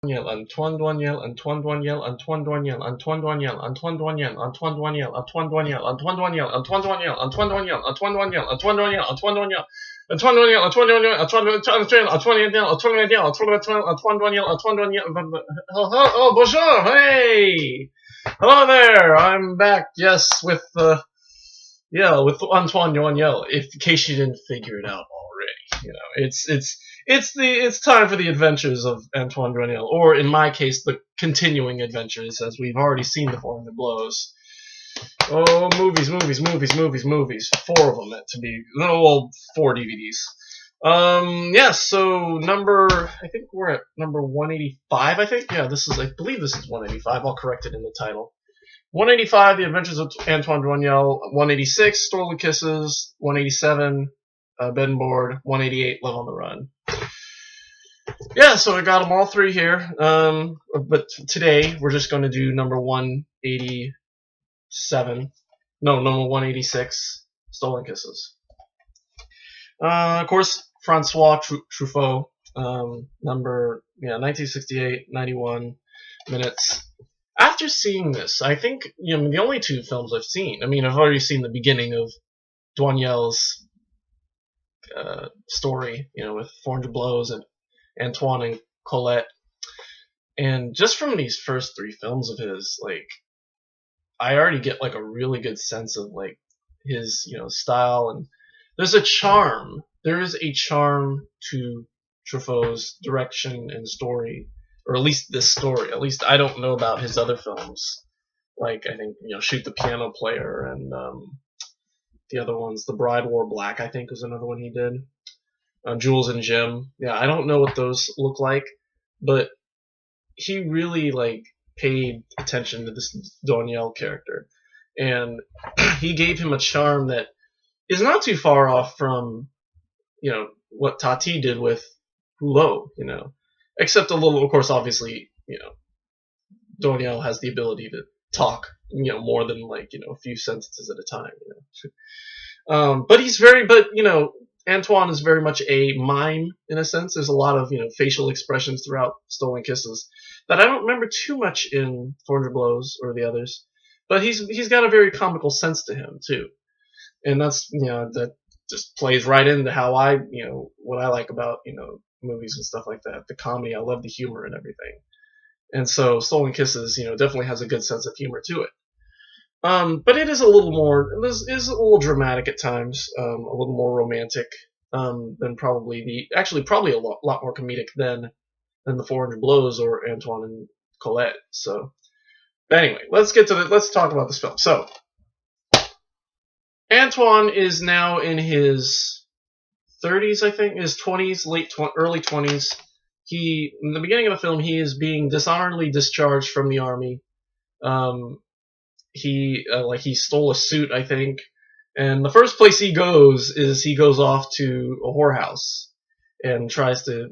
Antoine Doinel, Antoine Doinel, Antoine Doinel, Antoine Doinel, Antoine Doinel, Antoine Doinel, Antoine Doinel, Antoine Doinel, Antoine Doinel, Antoine Doinel, Antoine Doinel, Antoine Doinel, Antoine Doinel, Antoine Doinel, Antoine Doinel, Antoine Doinel, Antoine Doinel, Antoine Doinel, Antoine Doinel. Oh, bonjour, hey, hello there. I'm back. Yes, with with Antoine Doinel. In case you didn't figure it out already, it's time for the adventures of Antoine Doinel, or in my case, the continuing adventures, as we've already seen the 400 Blows. Oh, movies. 4 of them, to be, well, 4 DVDs. So I think we're at number 185, I think. Yeah, I believe this is 185. I'll correct it in the title. 185, The Adventures of Antoine Doinel. 186, Stolen Kisses. 187, Bed and Board. 188, Love on the Run. Yeah, so I got them all 3 here. But today we're just going to do number 187. No, number 186, Stolen Kisses. Of course, Francois Truffaut. Number 1968, 91 minutes. After seeing this, I think the only 2 films I've seen. I mean, I've already seen the beginning of Doinel's story, with 400 Blows and Antoine and Colette, and just from these first 3 films of his, I already get a really good sense of his style, and there's a charm. There is a charm to Truffaut's direction and story, or at least this story. At least I don't know about his other films. I think Shoot the Piano Player and the other ones. The Bride Wore Black, I think, was another one he did. Jules and Jim. Yeah, I don't know what those look like, but he really paid attention to this Doinel character, and he gave him a charm that is not too far off from what Tati did with Hulot, except a little. Of course, obviously, Doinel has the ability to talk more than a few sentences at a time. Antoine is very much a mime in a sense. There's a lot of facial expressions throughout Stolen Kisses that I don't remember too much in 400 Blows or the others, but he's got a very comical sense to him too, and that's that just plays right into how I what I like about movies and stuff like that. The comedy, I love the humor and everything, and so Stolen Kisses definitely has a good sense of humor to it. But it is a little more, it is a little dramatic at times, a little more romantic than probably probably a lot more comedic than the 400 Blows or Antoine and Colette. So, anyway, let's talk about this film. So, Antoine is now in his 30s, I think, his 20s, early 20s. In the beginning of the film, he is being dishonorably discharged from the army. He stole a suit, I think, and the first place he goes off to a whorehouse and tries to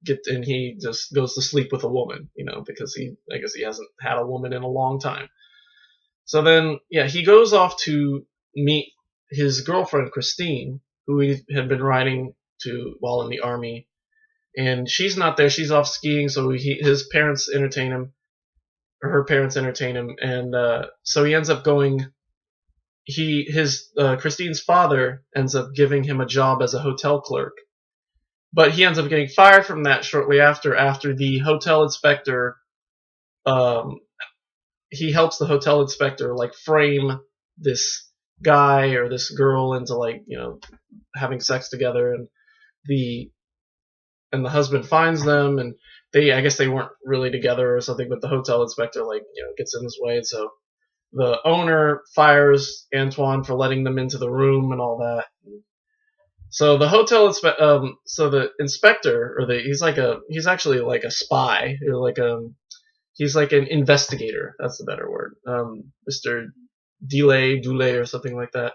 he just goes to sleep with a woman, because I guess he hasn't had a woman in a long time. So then he goes off to meet his girlfriend Christine, who he had been riding to while in the army, and she's not there. She's off skiing, so his parents entertain him. Or her parents entertain him, and so he ends up going. Christine's father ends up giving him a job as a hotel clerk, but he ends up getting fired from that shortly after. After the hotel inspector, he helps the hotel inspector frame this guy or this girl into having sex together, and the husband finds them, and I guess they weren't really together or something, but the hotel inspector gets in his way, and so the owner fires Antoine for letting them into the room and all that. So the inspector, or he's actually a spy, or he's like an investigator. That's the better word. Mr. Dulé or something like that.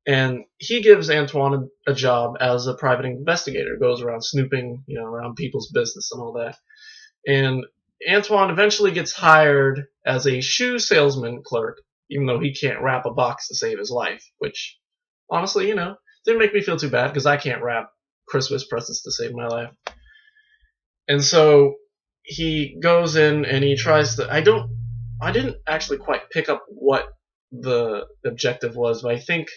And he gives Antoine a job as a private investigator, goes around snooping, around people's business and all that. And Antoine eventually gets hired as a shoe salesman clerk, even though he can't wrap a box to save his life, which, honestly, didn't make me feel too bad, because I can't wrap Christmas presents to save my life. And so he goes in and he tries to. I didn't actually quite pick up what the objective was, but I think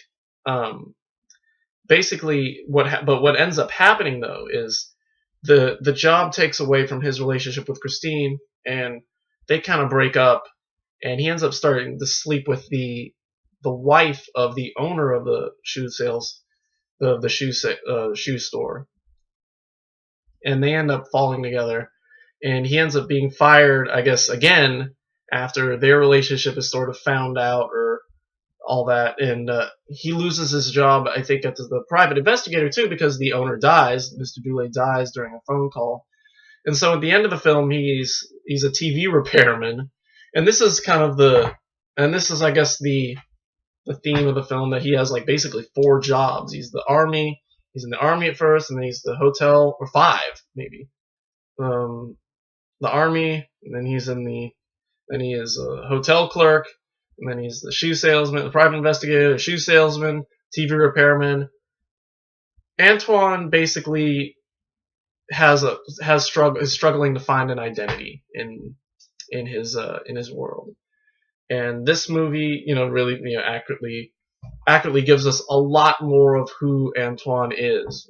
basically what ends up happening though is the job takes away from his relationship with Christine, and they kind of break up, and he ends up starting to sleep with the wife of the owner of the shoe store, and they end up falling together, and he ends up being fired, I guess, again after their relationship is sort of found out or all that, and he loses his job, I think, as the private investigator too, because the owner dies. Mr. Dooley dies during a phone call, and so at the end of the film, he's a TV repairman, and this is I guess the theme of the film, that he has like basically 4 jobs. He's in the army at first, and then he's the hotel, or 5 maybe, the army, and then he is a hotel clerk, and then he's the shoe salesman, the private investigator, the shoe salesman, TV repairman. Antoine basically is struggling to find an identity in his world, and this movie, really, accurately gives us a lot more of who Antoine is.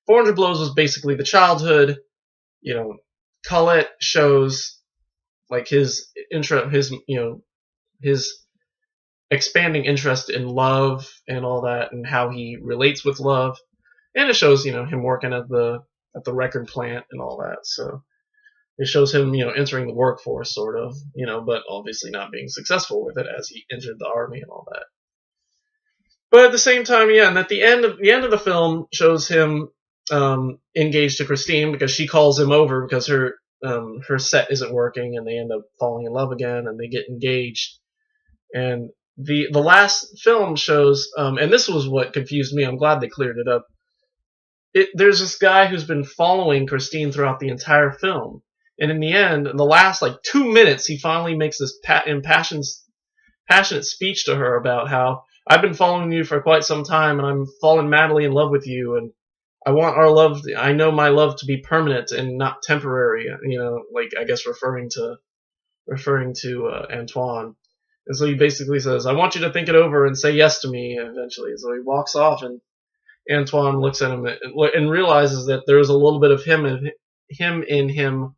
400 Blows was basically the childhood. Colette shows like his expanding interest in love and all that, and how he relates with love, and it shows him working at the record plant and all that. So it shows him entering the workforce, sort of, but obviously not being successful with it, as he entered the army and all that. But at the same time, and at the end of the film shows him engaged to Christine, because she calls him over because her set isn't working, and they end up falling in love again, and they get engaged. And the last film shows, and this was what confused me. I'm glad they cleared it up. There's this guy who's been following Christine throughout the entire film, and in the end, in the last 2 minutes, he finally makes this passionate speech to her about how, I've been following you for quite some time, and I'm falling madly in love with you, and I want our love. I know my love to be permanent and not temporary. I guess referring to Antoine. And so he basically says, I want you to think it over and say yes to me eventually. So he walks off, and Antoine looks at him and realizes that there was a little bit of him in him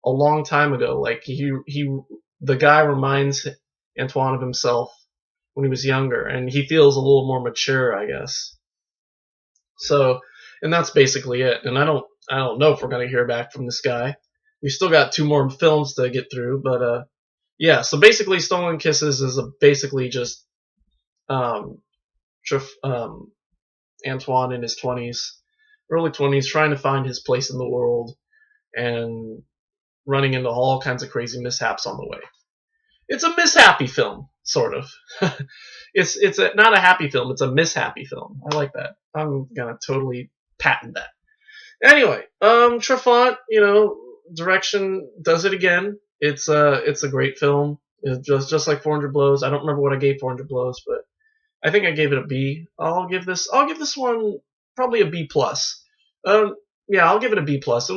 a long time ago. Like the guy reminds Antoine of himself when he was younger, and he feels a little more mature, I guess. So, and that's basically it. And I don't know if we're gonna hear back from this guy. We still got 2 more films to get through, but yeah. So basically, Stolen Kisses is basically just Antoine in his early 20s, trying to find his place in the world, and running into all kinds of crazy mishaps on the way. It's a mishappy film, sort of. It's not a happy film. It's a mishappy film. I like that. I'm gonna totally patent that. Anyway, Truffaut, direction does it again. It's a great film. It's just like 400 Blows. I don't remember what I gave 400 Blows, but I think I gave it a B. I'll give this one probably a B plus. Yeah, I'll give it a B plus. It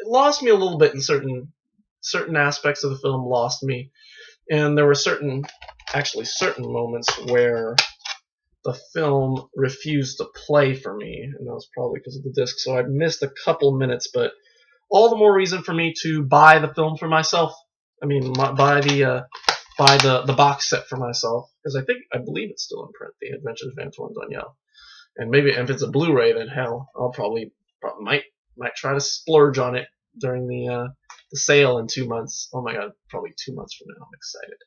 lost me a little bit in certain aspects of the film. Lost me, and there were certain moments where the film refused to play for me, and that was probably because of the disc. So I missed a couple minutes, but all the more reason for me to buy the film for myself. I mean, buy the box set for myself, because I believe it's still in print, The Adventures of Antoine Doinel. And maybe if it's a Blu-ray, then hell, I'll probably might try to splurge on it during the sale in 2 months. Oh my god, probably 2 months from now. I'm excited.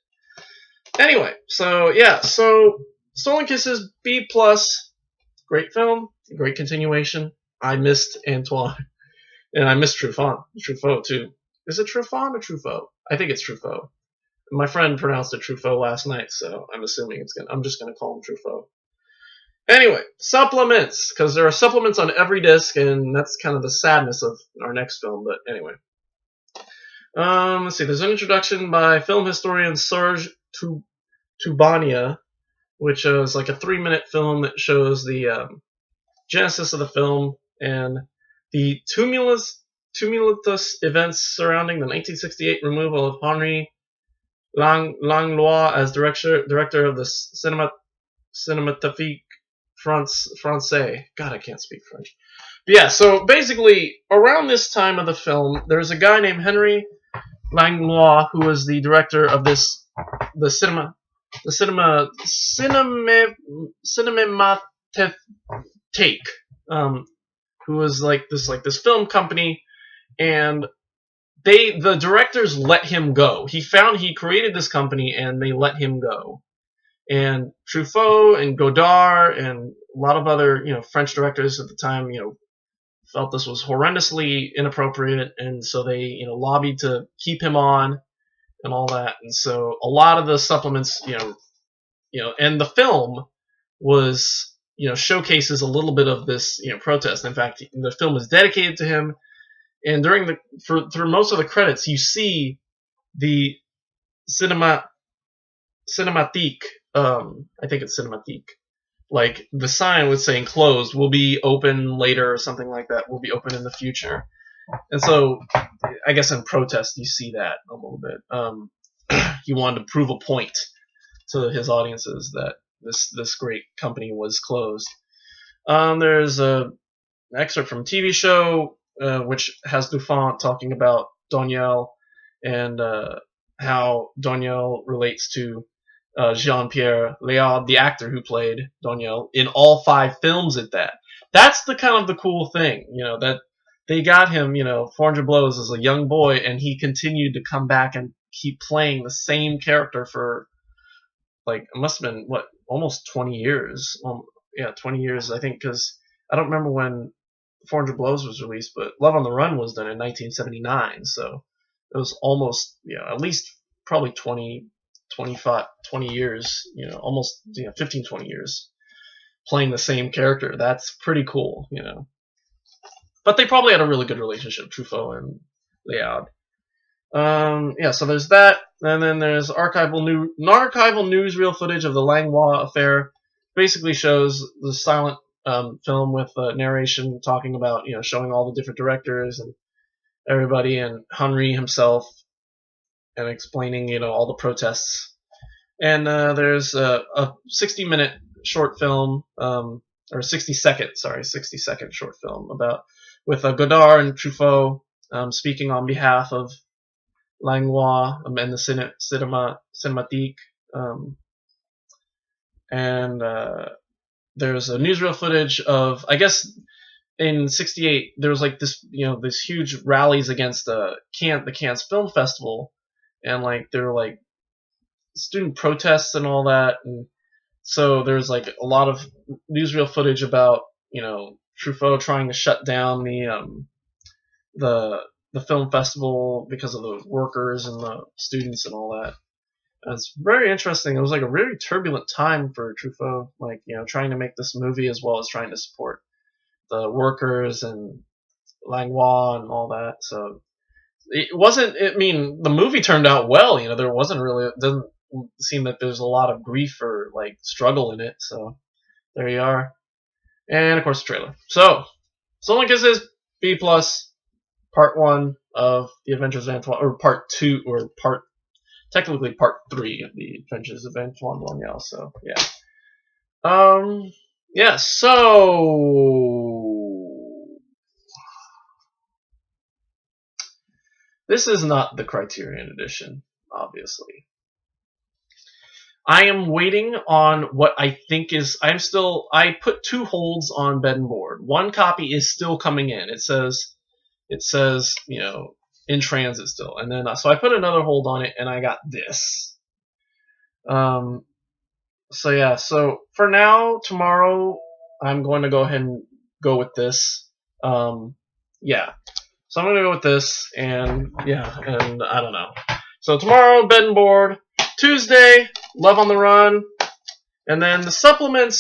Anyway, so yeah, so Stolen Kisses, B plus, great film, great continuation. I missed Antoine, and I missed Truffaut too. Is it Truffaut or Truffaut? I think it's Truffaut. My friend pronounced it Truffaut last night, so I'm assuming I'm just gonna call him Truffaut. Anyway, supplements, because there are supplements on every disc, and that's kind of the sadness of our next film. But anyway, let's see. There's an introduction by film historian Serge Tubania, which is like a 3-minute film that shows the genesis of the film and the tumultuous events surrounding the 1968 removal of Henri Langlois as director of the Cinémathèque Française. God, I can't speak French. But yeah, so basically, around this time of the film, there's a guy named Henri Langlois who was the director of the Cinémathèque, who was like this film company, and the directors let him go. He created this company and they let him go. And Truffaut and Godard and a lot of other, French directors at the time, felt this was horrendously inappropriate, and so they, lobbied to keep him on and all that. And so a lot of the supplements, and the film was, showcases a little bit of this, protest. In fact, the film is dedicated to him. And through most of the credits, you see the Cinémathèque. I think it's Cinémathèque. Like the sign was saying closed, will be open later or something like that. Will be open in the future. And so, I guess in protest, you see that a little bit. He wanted to prove a point to his audiences that this great company was closed. There's an excerpt from a TV show, which has Dufant talking about Doinel and how Doinel relates to Jean-Pierre, the actor who played Doinel, in all 5 films at that. That's the kind of the cool thing, that they got him, 400 Blows as a young boy, and he continued to come back and keep playing the same character for, it must have been, almost 20 years. 20 years, I think, because I don't remember when 400 Blows was released, but Love on the Run was done in 1979, so it was almost, at least probably 20 years, almost 15, 20 years playing the same character. That's pretty cool, But they probably had a really good relationship, Truffaut and Léaud. So there's that, and then there's archival newsreel footage of the Langlois affair. Basically shows the silent film with narration talking about, showing all the different directors and everybody, and Henri himself, and explaining, all the protests. And there's a 60-minute short film, or 60-second short film with Godard and Truffaut speaking on behalf of Langlois and the Cinémathèque. And there's a newsreel footage of, I guess, in '68 there was this, this huge rallies against the Cannes Film Festival, and there were student protests and all that, and so there's a lot of newsreel footage about Truffaut trying to shut down the film festival because of the workers and the students and all that. And it's very interesting. It was a very turbulent time for Truffaut, trying to make this movie as well as trying to support the workers and Langlois and all that. So it wasn't. The movie turned out well. There wasn't really. It doesn't seem that there's a lot of grief or struggle in it. So there you are. And of course the trailer. So Stolen Kisses, B+, part 1 of The Adventures of Antoine, or part 2, or technically part 3 of The Adventures of Antoine Doinel. So yeah. So this is not the Criterion edition, obviously. I am waiting on what I think is. I put 2 holds on Bed and Board. One copy is still coming in. It says, in transit still. And then, so I put another hold on it, and I got this. So yeah. So for now, tomorrow, I'm going to go ahead and go with this. Yeah. So I'm going to go with this, and yeah, and I don't know. So tomorrow, Bed and Board. Tuesday, Love on the Run. And then the supplement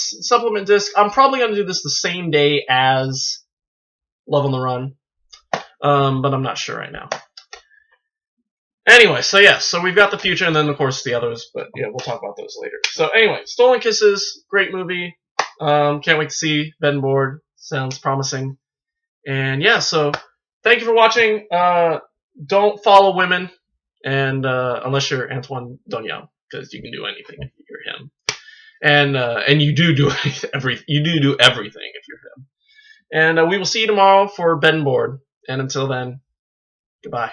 disc, I'm probably going to do this the same day as Love on the Run. But I'm not sure right now. Anyway, so yeah, so we've got the future, and then of course the others, but yeah, we'll talk about those later. So anyway, Stolen Kisses, great movie. Can't wait to see Bed and Board. Sounds promising. And yeah, so thank you for watching. Don't follow women, and unless you're Antoine Doinel, because you can do anything if you're him. And you do everything if you're him. And we will see you tomorrow for Bed and Board. And until then, goodbye.